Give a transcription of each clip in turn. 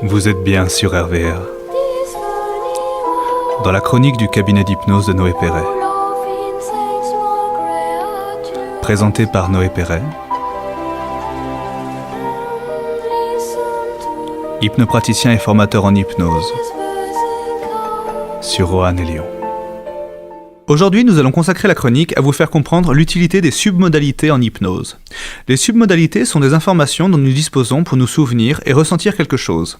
Vous êtes bien sur RVR. Dans la chronique du cabinet d'hypnose de Noé Perret. Présenté par Noé Perret. Hypnopraticien et formateur en hypnose. Sur Roanne et Lyon. Aujourd'hui, nous allons consacrer la chronique à vous faire comprendre l'utilité des submodalités en hypnose. Les submodalités sont des informations dont nous disposons pour nous souvenir et ressentir quelque chose.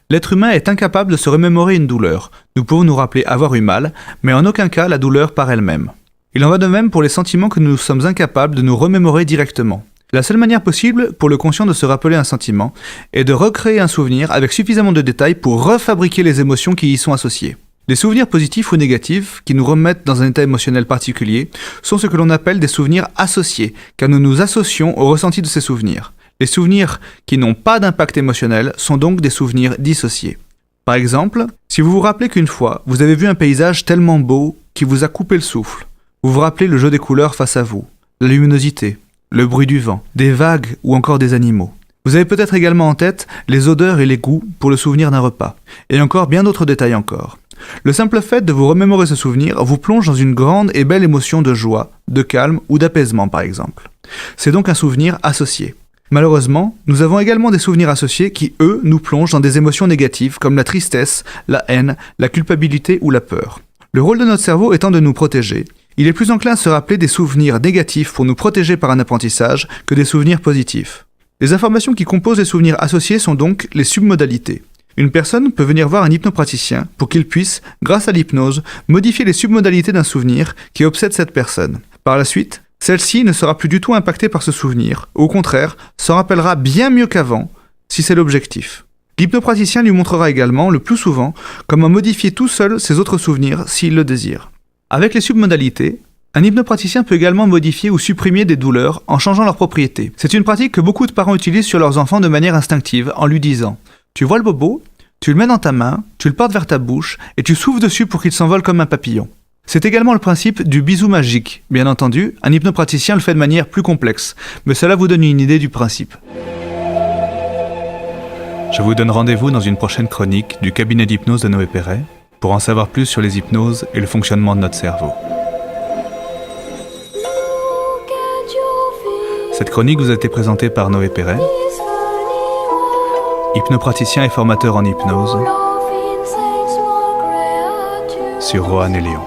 L'être humain est incapable de se remémorer une douleur. Nous pouvons nous rappeler avoir eu mal, mais en aucun cas la douleur par elle-même. Il en va de même pour les sentiments que nous sommes incapables de nous remémorer directement. La seule manière possible pour le conscient de se rappeler un sentiment est de recréer un souvenir avec suffisamment de détails pour refabriquer les émotions qui y sont associées. Les souvenirs positifs ou négatifs, qui nous remettent dans un état émotionnel particulier, sont ce que l'on appelle des souvenirs associés, car nous nous associons au ressenti de ces souvenirs. Les souvenirs qui n'ont pas d'impact émotionnel sont donc des souvenirs dissociés. Par exemple, si vous vous rappelez qu'une fois, vous avez vu un paysage tellement beau qui vous a coupé le souffle, vous vous rappelez le jeu des couleurs face à vous, la luminosité, le bruit du vent, des vagues ou encore des animaux. Vous avez peut-être également en tête les odeurs et les goûts pour le souvenir d'un repas, et encore bien d'autres détails encore. Le simple fait de vous remémorer ce souvenir vous plonge dans une grande et belle émotion de joie, de calme ou d'apaisement par exemple. C'est donc un souvenir associé. Malheureusement, nous avons également des souvenirs associés qui, eux, nous plongent dans des émotions négatives comme la tristesse, la haine, la culpabilité ou la peur. Le rôle de notre cerveau étant de nous protéger, il est plus enclin à se rappeler des souvenirs négatifs pour nous protéger par un apprentissage que des souvenirs positifs. Les informations qui composent les souvenirs associés sont donc les submodalités. Une personne peut venir voir un hypnopraticien pour qu'il puisse, grâce à l'hypnose, modifier les submodalités d'un souvenir qui obsède cette personne. Par la suite, celle-ci ne sera plus du tout impactée par ce souvenir, au contraire, s'en rappellera bien mieux qu'avant, si c'est l'objectif. L'hypnopraticien lui montrera également, le plus souvent, comment modifier tout seul ses autres souvenirs s'il le désire. Avec les submodalités, un hypnopraticien peut également modifier ou supprimer des douleurs en changeant leurs propriétés. C'est une pratique que beaucoup de parents utilisent sur leurs enfants de manière instinctive, en lui disant « Tu vois le bobo ? Tu le mets dans ta main, tu le portes vers ta bouche et tu souffles dessus pour qu'il s'envole comme un papillon. » C'est également le principe du bisou magique. Bien entendu, un hypnopraticien le fait de manière plus complexe, mais cela vous donne une idée du principe. Je vous donne rendez-vous dans une prochaine chronique du cabinet d'hypnose de Noé Perret pour en savoir plus sur les hypnoses et le fonctionnement de notre cerveau. Cette chronique vous a été présentée par Noé Perret, hypnopraticien et formateur en hypnose, sur Roanne et Lyon.